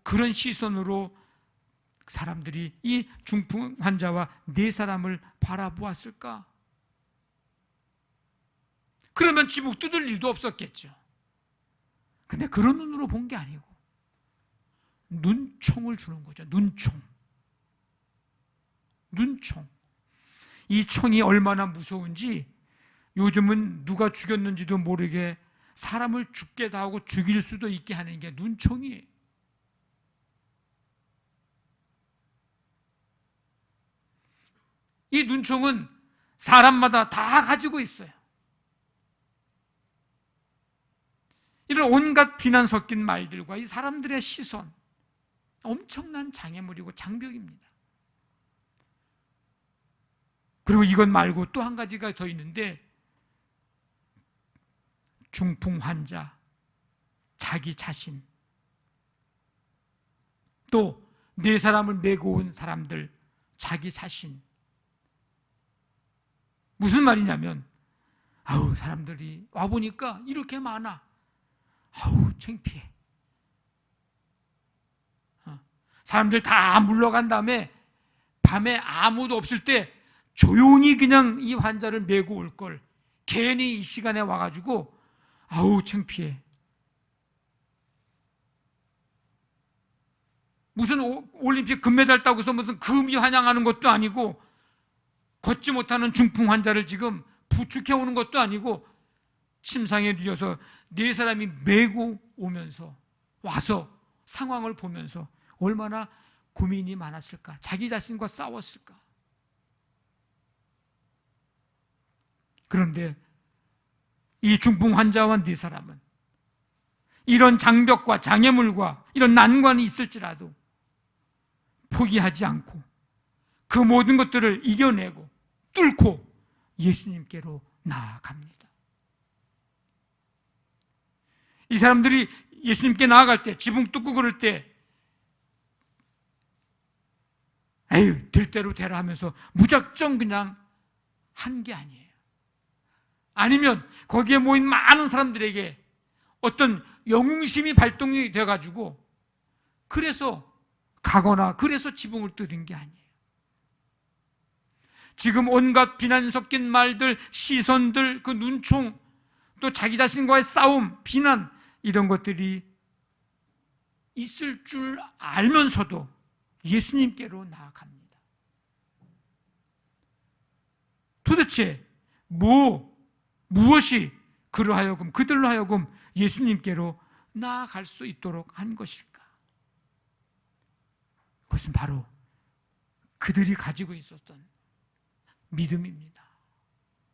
그런 시선으로 사람들이 이 중풍 환자와 네 사람을 바라보았을까? 그러면 지붕 뜯을 일도 없었겠죠. 근데 그런 눈으로 본 게 아니고 눈총을 주는 거죠. 눈총. 이 총이 얼마나 무서운지 요즘은 누가 죽였는지도 모르게 사람을 죽게 하고 죽일 수도 있게 하는 게 눈총이에요. 이 눈총은 사람마다 다 가지고 있어요. 이런 온갖 비난 섞인 말들과 이 사람들의 시선, 엄청난 장애물이고 장벽입니다. 그리고 이것 말고 또 한 가지가 더 있는데, 중풍 환자, 자기 자신, 또 네 사람을 메고 온 사람들, 자기 자신. 무슨 말이냐면, 아우 사람들이 와보니까 이렇게 많아, 아우 창피해. 사람들 다 물러간 다음에 밤에 아무도 없을 때 조용히 그냥 이 환자를 메고 올 걸 괜히 이 시간에 와가지고 아우 창피해. 무슨 올림픽 금메달 따고 해서 무슨 금이 환영하는 것도 아니고, 걷지 못하는 중풍 환자를 지금 부축해 오는 것도 아니고, 침상에 누워서 네 사람이 메고 오면서 와서 상황을 보면서 얼마나 고민이 많았을까, 자기 자신과 싸웠을까. 그런데 이 중풍 환자와 네 사람은 이런 장벽과 장애물과 이런 난관이 있을지라도 포기하지 않고 그 모든 것들을 이겨내고 뚫고 예수님께로 나아갑니다. 이 사람들이 예수님께 나아갈 때, 지붕 뚫고 그럴 때 에휴 될 대로 되라 하면서 무작정 그냥 한 게 아니에요. 아니면 거기에 모인 많은 사람들에게 어떤 영웅심이 발동이 돼가지고 그래서 가거나 그래서 지붕을 뚫은 게 아니에요. 지금 온갖 비난 섞인 말들, 시선들, 그 눈총, 또 자기 자신과의 싸움, 비난, 이런 것들이 있을 줄 알면서도 예수님께로 나아갑니다. 도대체 무엇이 그들로 하여금 예수님께로 나아갈 수 있도록 한 것일까? 그것은 바로 그들이 가지고 있었던 믿음입니다.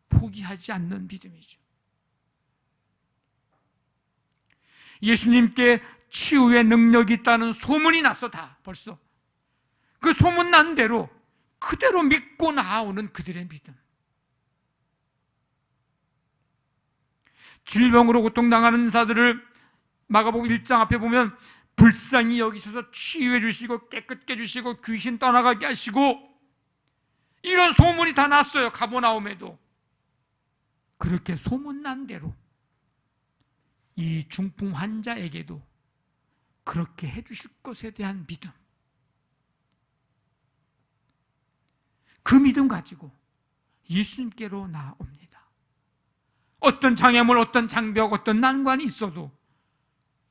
포기하지 않는 믿음이죠. 예수님께 치유의 능력이 있다는 소문이 났어. 다 벌써 그 소문 난 대로 그대로 믿고 나아오는 그들의 믿음. 질병으로 고통당하는 자들을 마가복음 1장 앞에 보면 불쌍히 여기셔서 치유해 주시고 깨끗게 해주시고 귀신 떠나가게 하시고, 이런 소문이 다 났어요. 가버나움에도. 그렇게 소문난 대로 이 중풍 환자에게도 그렇게 해주실 것에 대한 믿음, 그 믿음 가지고 예수님께로 나옵니다. 어떤 장애물, 어떤 장벽, 어떤 난관이 있어도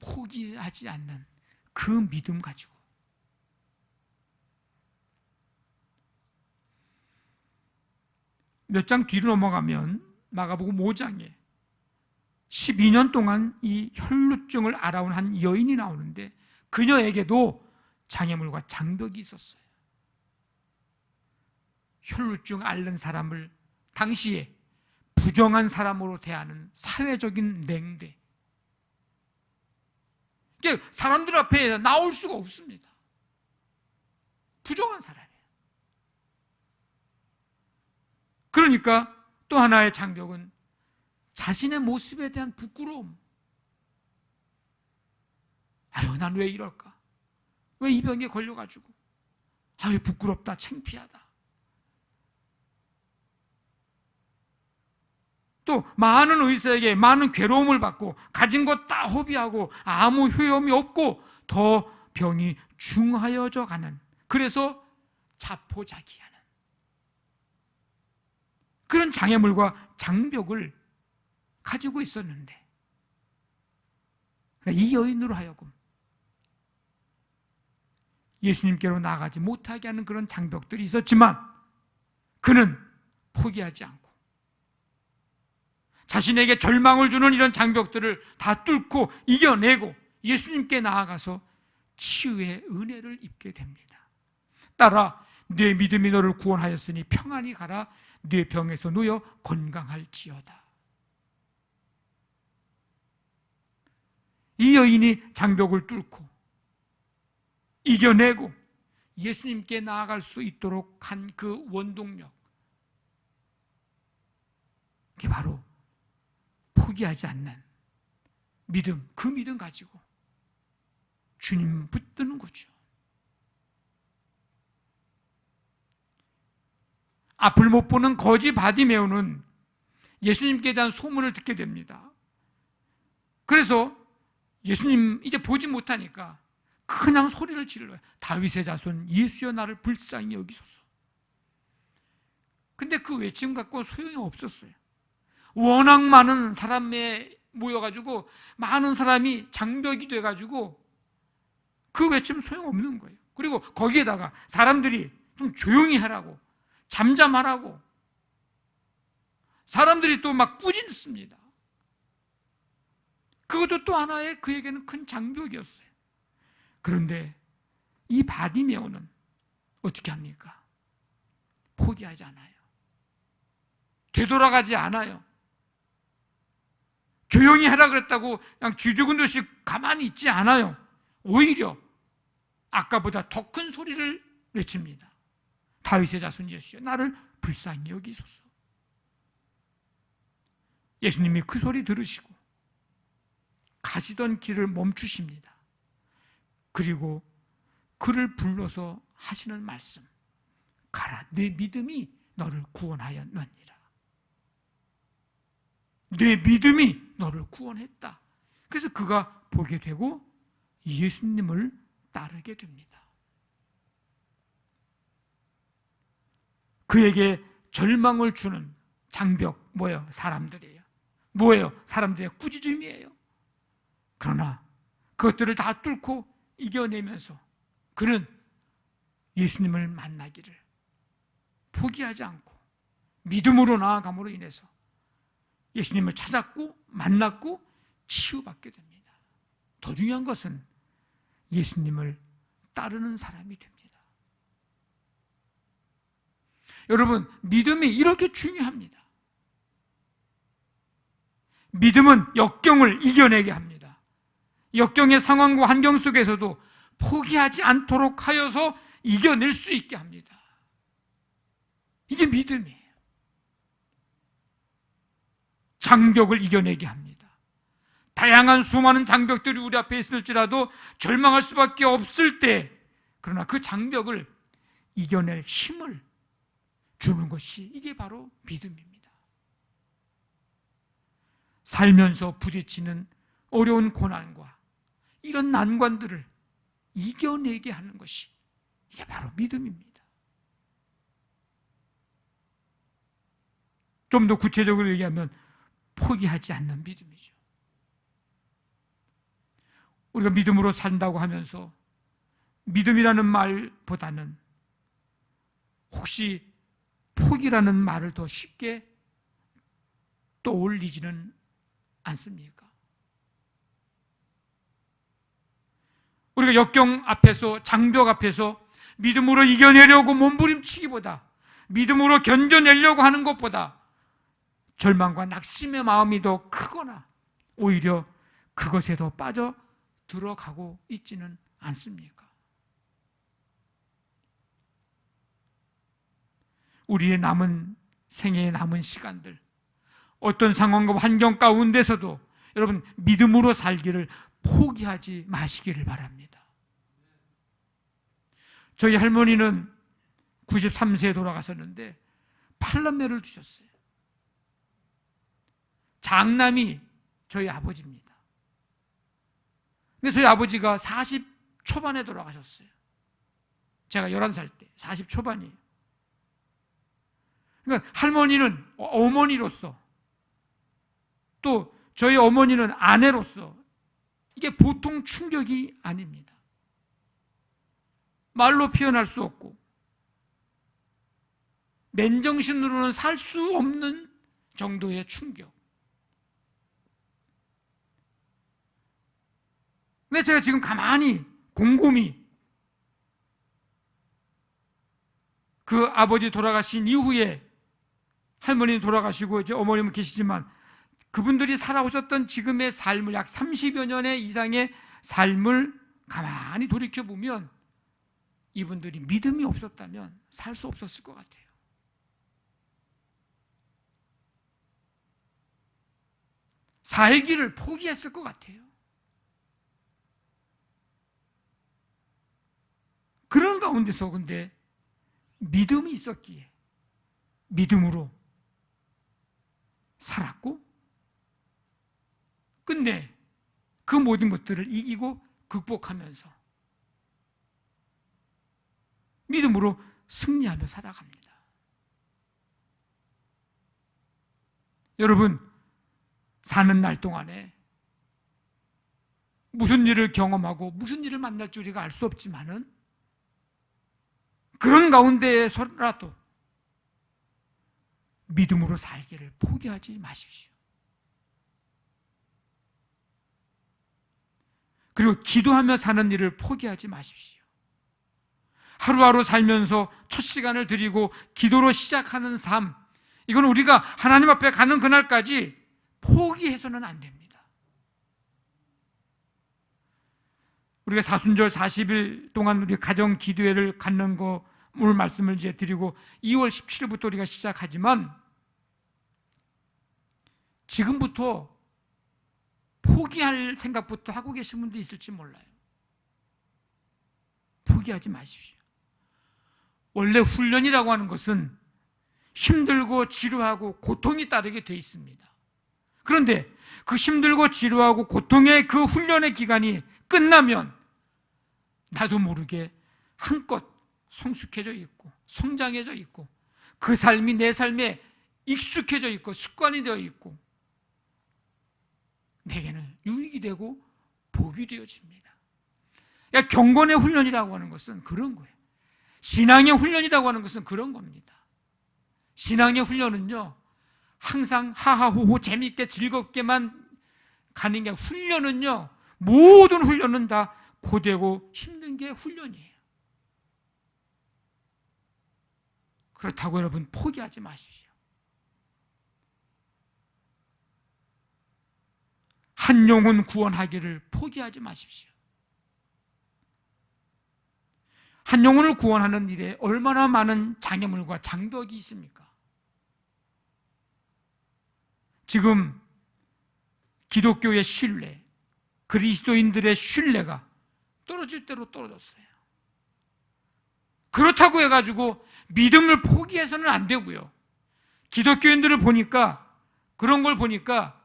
포기하지 않는 그 믿음 가지고. 몇 장 뒤로 넘어가면 마가복음 5장에 12년 동안 이 혈루증을 앓아온 한 여인이 나오는데, 그녀에게도 장애물과 장벽이 있었어요. 혈루증 앓는 사람을 당시에 부정한 사람으로 대하는 사회적인 냉대. 그러니까 사람들 앞에 나올 수가 없습니다. 부정한 사람이에요. 그러니까 또 하나의 장벽은 자신의 모습에 대한 부끄러움. 아유, 난 왜 이럴까? 왜 이 병에 걸려가지고? 아유, 부끄럽다, 창피하다. 또 많은 의사에게 많은 괴로움을 받고 가진 것 다 허비하고 아무 효험이 없고 더 병이 중하여져 가는, 그래서 자포자기하는 그런 장애물과 장벽을 가지고 있었는데, 이 여인으로 하여금 예수님께로 나아가지 못하게 하는 그런 장벽들이 있었지만 그는 포기하지 않고 자신에게 절망을 주는 이런 장벽들을 다 뚫고 이겨내고 예수님께 나아가서 치유의 은혜를 입게 됩니다. 따라 내 믿음이 너를 구원하였으니 평안히 가라, 내 병에서 놓여 건강할지어다. 이 여인이 장벽을 뚫고 이겨내고 예수님께 나아갈 수 있도록 한 그 원동력, 그게 바로 포기하지 않는 믿음, 그 믿음 가지고 주님 붙드는 거죠. 앞을 못 보는 거지 바디메오는 예수님께 대한 소문을 듣게 됩니다. 그래서 예수님 이제 보지 못하니까 그냥 소리를 질러요. 다윗의 자손 예수여 나를 불쌍히 여기소서. 근데 그 외침 갖고 소용이 없었어요. 워낙 많은 사람에 모여가지고 많은 사람이 장벽이 돼가지고 그 외침 소용없는 거예요. 그리고 거기에다가 사람들이 좀 조용히 하라고, 잠잠하라고 사람들이 또 막 꾸짖습니다. 그것도 또 하나의 그에게는 큰 장벽이었어요. 그런데 이 바디메오는 어떻게 합니까? 포기하지 않아요. 되돌아가지 않아요. 조용히 하라 그랬다고 그냥 쥐죽은 듯이 가만히 있지 않아요. 오히려 아까보다 더 큰 소리를 외칩니다. 다윗의 자손 예수여 나를 불쌍히 여기소서. 예수님이 그 소리 들으시고 가시던 길을 멈추십니다. 그리고 그를 불러서 하시는 말씀, 가라, 내 믿음이 너를 구원하였느니라. 내 믿음이 너를 구원했다. 그래서 그가 보게 되고 예수님을 따르게 됩니다. 그에게 절망을 주는 장벽, 뭐예요? 사람들이에요. 뭐예요? 사람들의 꾸짖음이에요. 그러나 그것들을 다 뚫고 이겨내면서 그는 예수님을 만나기를 포기하지 않고 믿음으로 나아감으로 인해서 예수님을 찾았고 만났고 치유받게 됩니다. 더 중요한 것은 예수님을 따르는 사람이 됩니다. 여러분, 믿음이 이렇게 중요합니다. 믿음은 역경을 이겨내게 합니다. 역경의 상황과 환경 속에서도 포기하지 않도록 하여서 이겨낼 수 있게 합니다. 이게 믿음이에요. 장벽을 이겨내게 합니다. 다양한 수많은 장벽들이 우리 앞에 있을지라도 절망할 수밖에 없을 때, 그러나 그 장벽을 이겨낼 힘을 주는 것이 이게 바로 믿음입니다. 살면서 부딪히는 어려운 고난과 이런 난관들을 이겨내게 하는 것이 이게 바로 믿음입니다. 좀 더 구체적으로 얘기하면 포기하지 않는 믿음이죠. 우리가 믿음으로 산다고 하면서 믿음이라는 말보다는 혹시 포기라는 말을 더 쉽게 떠올리지는 않습니까? 우리가 역경 앞에서, 장벽 앞에서 믿음으로 이겨내려고 몸부림치기보다 믿음으로 견뎌내려고 하는 것보다 절망과 낙심의 마음이 더 크거나 오히려 그것에 더 빠져 들어가고 있지는 않습니까? 우리의 남은 생애의 남은 시간들, 어떤 상황과 환경 가운데서도 여러분 믿음으로 살기를 포기하지 마시기를 바랍니다. 저희 할머니는 93세에 돌아가셨는데 팔남매를 두셨어요. 장남이 저희 아버지입니다. 근데 저희 아버지가 40 초반에 돌아가셨어요. 제가 11살 때 40 초반이에요. 그러니까 할머니는 어머니로서, 또 저희 어머니는 아내로서 이게 보통 충격이 아닙니다. 말로 표현할 수 없고 맨정신으로는 살 수 없는 정도의 충격. 근데 제가 지금 가만히 곰곰이 그 아버지 돌아가신 이후에 할머니 돌아가시고 이제 어머님은 계시지만 그분들이 살아오셨던 지금의 삶을 약 30여 년의 이상의 삶을 가만히 돌이켜보면 이분들이 믿음이 없었다면 살 수 없었을 것 같아요. 살기를 포기했을 것 같아요. 그런 가운데서 근데 믿음이 있었기에 믿음으로 살았고 끝내 그 모든 것들을 이기고 극복하면서 믿음으로 승리하며 살아갑니다. 여러분, 사는 날 동안에 무슨 일을 경험하고 무슨 일을 만날 줄 우리가 알 수 없지만은 그런 가운데에서라도 믿음으로 살기를 포기하지 마십시오. 그리고 기도하며 사는 일을 포기하지 마십시오. 하루하루 살면서 첫 시간을 드리고 기도로 시작하는 삶, 이건 우리가 하나님 앞에 가는 그날까지 포기해서는 안 됩니다. 우리가 사순절 40일 동안 우리 가정 기도회를 갖는 거 오늘 말씀을 이제 드리고 2월 17일부터 우리가 시작하지만 지금부터 포기할 생각부터 하고 계신 분도 있을지 몰라요. 포기하지 마십시오. 원래 훈련이라고 하는 것은 힘들고 지루하고 고통이 따르게 돼 있습니다. 그런데 그 힘들고 지루하고 고통의 그 훈련의 기간이 끝나면 나도 모르게 한껏 성숙해져 있고 성장해져 있고 그 삶이 내 삶에 익숙해져 있고 습관이 되어 있고 내게는 유익이 되고 복이 되어집니다. 그러니까 경건의 훈련이라고 하는 것은 그런 거예요. 신앙의 훈련이라고 하는 것은 그런 겁니다. 신앙의 훈련은요, 항상 하하호호 재미있게 즐겁게만 가는 게 훈련은요, 모든 훈련은 다 고되고 힘든 게 훈련이에요. 그렇다고 여러분 포기하지 마십시오. 한 영혼 구원하기를 포기하지 마십시오. 한 영혼을 구원하는 일에 얼마나 많은 장애물과 장벽이 있습니까? 지금 기독교의 신뢰, 그리스도인들의 신뢰가 떨어질 대로 떨어졌어요. 그렇다고 해가지고 믿음을 포기해서는 안 되고요. 기독교인들을 보니까, 그런 걸 보니까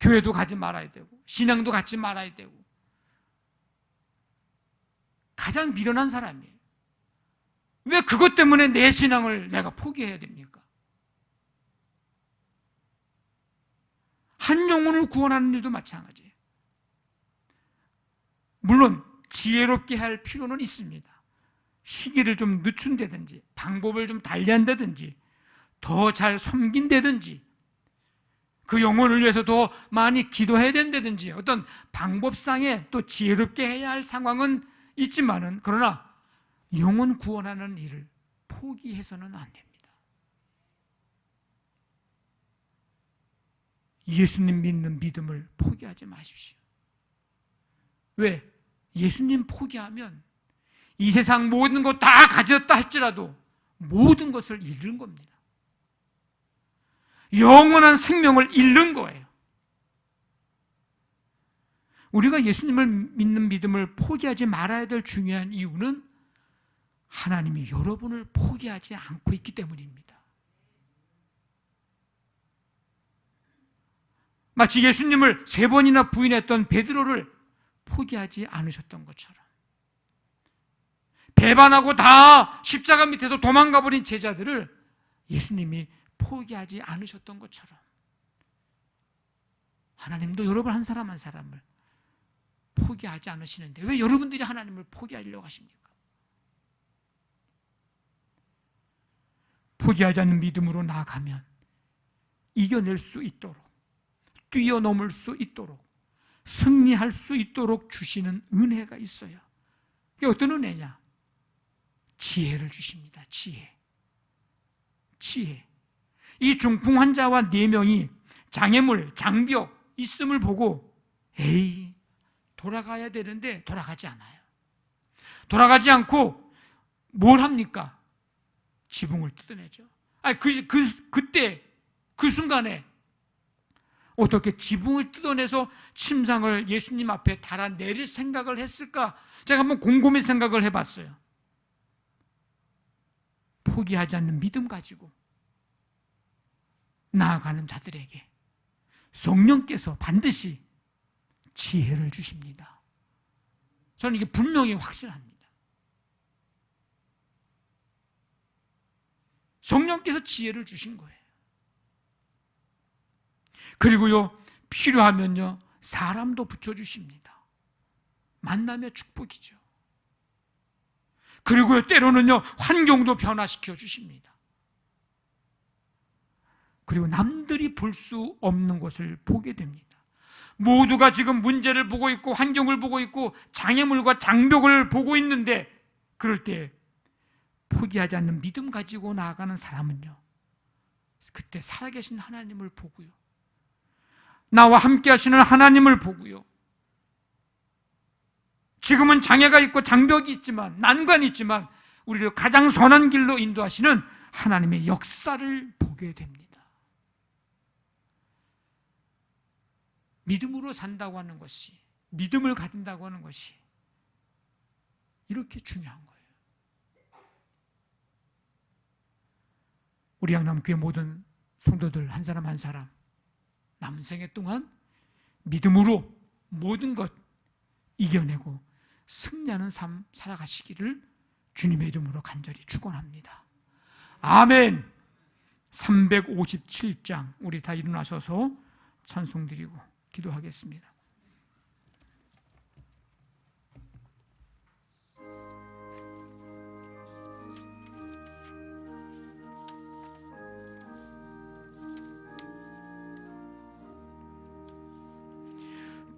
교회도 가지 말아야 되고 신앙도 갖지 말아야 되고 가장 미련한 사람이에요. 왜 그것 때문에 내 신앙을 내가 포기해야 됩니까? 한 영혼을 구원하는 일도 마찬가지예요. 물론 지혜롭게 할 필요는 있습니다. 시기를 좀 늦춘다든지 방법을 좀 달리한다든지 더 잘 섬긴다든지 그 영혼을 위해서 더 많이 기도해야 된다든지 어떤 방법상에 또 지혜롭게 해야 할 상황은 있지만은 그러나 영혼 구원하는 일을 포기해서는 안 됩니다. 예수님 믿는 믿음을 포기하지 마십시오. 왜? 예수님 포기하면 이 세상 모든 것 다 가졌다 할지라도 모든 것을 잃는 겁니다. 영원한 생명을 잃는 거예요. 우리가 예수님을 믿는 믿음을 포기하지 말아야 될 중요한 이유는 하나님이 여러분을 포기하지 않고 있기 때문입니다. 마치 예수님을 3번이나 부인했던 베드로를 포기하지 않으셨던 것처럼, 배반하고 다 십자가 밑에서 도망가 버린 제자들을 예수님이 포기하지 않으셨던 것처럼 하나님도 여러분 한 사람 한 사람을 포기하지 않으시는데 왜 여러분들이 하나님을 포기하려고 하십니까? 포기하지 않는 믿음으로 나아가면 이겨낼 수 있도록, 뛰어넘을 수 있도록, 승리할 수 있도록 주시는 은혜가 있어요. 그게 어떤 은혜냐? 지혜를 주십니다. 지혜. 이 중풍 환자와 4명이 장애물, 장벽 있음을 보고 에이, 돌아가야 되는데 돌아가지 않아요. 돌아가지 않고 뭘 합니까? 지붕을 뜯어내죠. 그때 그 순간에 어떻게 지붕을 뜯어내서 침상을 예수님 앞에 달아내릴 생각을 했을까? 제가 한번 곰곰이 생각을 해봤어요. 포기하지 않는 믿음 가지고 나아가는 자들에게 성령께서 반드시 지혜를 주십니다. 저는 이게 분명히 확실합니다. 성령께서 지혜를 주신 거예요. 그리고요, 필요하면요, 사람도 붙여주십니다. 만남의 축복이죠. 그리고요, 때로는요, 환경도 변화시켜 주십니다. 그리고 남들이 볼 수 없는 것을 보게 됩니다. 모두가 지금 문제를 보고 있고 환경을 보고 있고 장애물과 장벽을 보고 있는데, 그럴 때 포기하지 않는 믿음 가지고 나아가는 사람은요, 그때 살아계신 하나님을 보고요, 나와 함께 하시는 하나님을 보고요, 지금은 장애가 있고 장벽이 있지만, 난관이 있지만 우리를 가장 선한 길로 인도하시는 하나님의 역사를 보게 됩니다. 믿음으로 산다고 하는 것이, 믿음을 가진다고 하는 것이 이렇게 중요한 거예요. 우리 양남교회 모든 성도들 한 사람 한 사람 남은 생애 동안 믿음으로 모든 것 이겨내고 승리하는 삶 살아가시기를 주님의 이름으로 간절히 축원합니다. 아멘. 357장 우리 다 일어나셔서 찬송드리고 기도하겠습니다.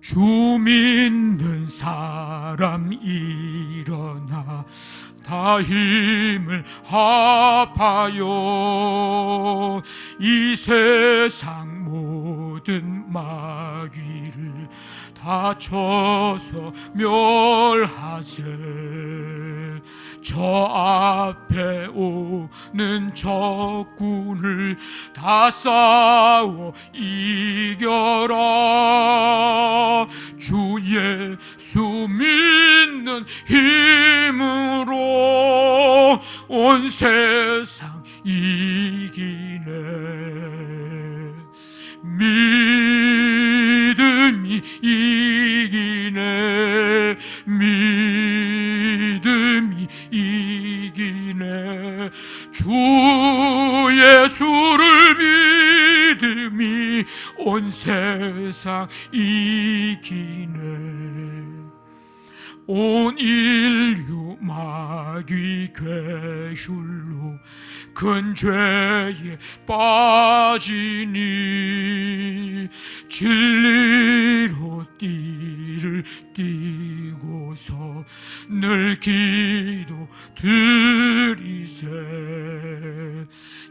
주 믿는 사람 일어나 다 힘을 합하여 이 세상 모든 마귀를 다 쳐서 멸하세. 저 앞에 오는 적군을 다 싸워 이겨라. 주 예수 믿는 힘으로 온 세상 이기네. 믿음이 이기네. 믿음이 이기네. 주 예수를 믿음이 온 세상 이기네. 온 인류 마귀 괴술로 큰 죄에 빠지니 진리로 띠를 띠고서 늘 기도 드리세.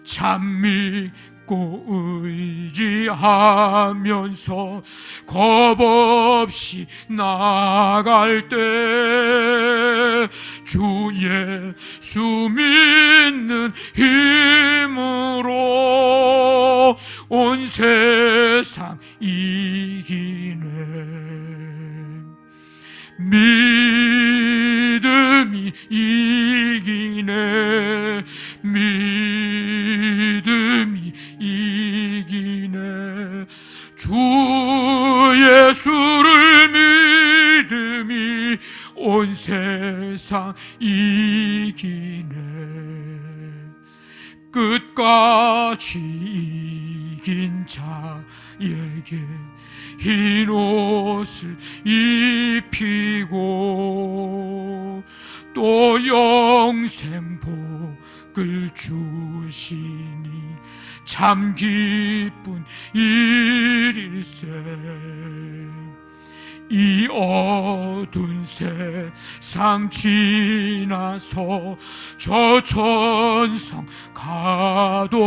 참 믿고 의지하면서 겁없이 나갈 때 주 예수 믿는 힘으로 온 세상 이기네. 믿음이 이기네. 믿음이 이기네. 주 예수를 믿음이 온 세상 이기네. 끝까지 이긴 자에게 흰 옷을 입히고 또 영생 복을 주시니 참 기쁜 일일세. 이 어두운 세상 지나서 저 천상 가도록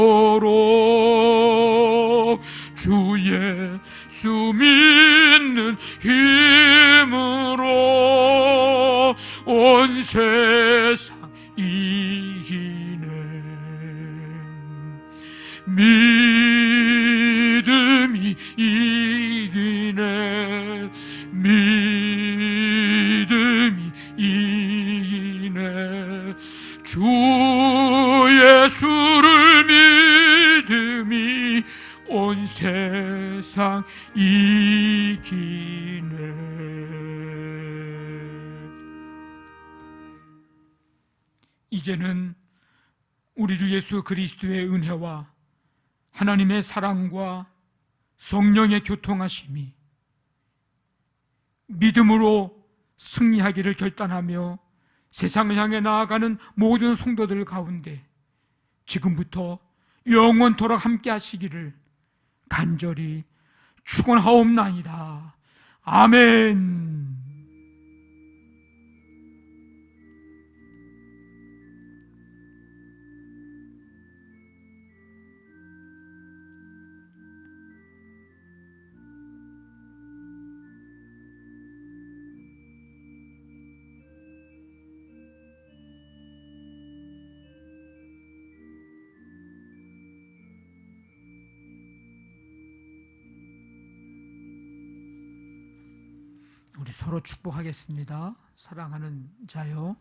주 예수 믿는 힘으로 온 세상 이기네. 믿음이 이기네. 믿음이 이기네. 주 예수를 믿음이 온 세상 이기네. 이제는 우리 주 예수 그리스도의 은혜와 하나님의 사랑과 성령의 교통하심이 믿음으로 승리하기를 결단하며 세상을 향해 나아가는 모든 성도들 가운데 지금부터 영원토록 함께 하시기를 간절히 축원하옵나이다. 아멘. 우리 서로 축복하겠습니다. 사랑하는 자요,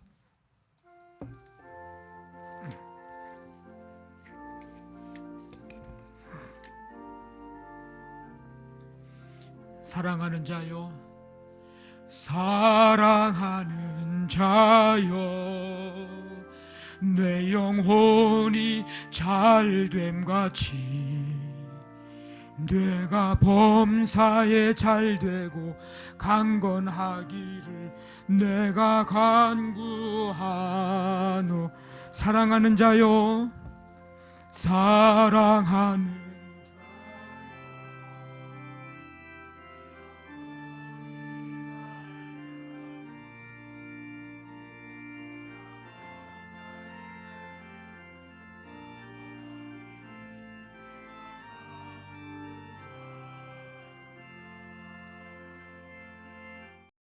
사랑하는 자요, 사랑하는 자요, 내 영혼이 잘됨같이 내가 범사에 잘되고 강건하기를 내가 간구하노. 사랑하는 자요, 사랑하는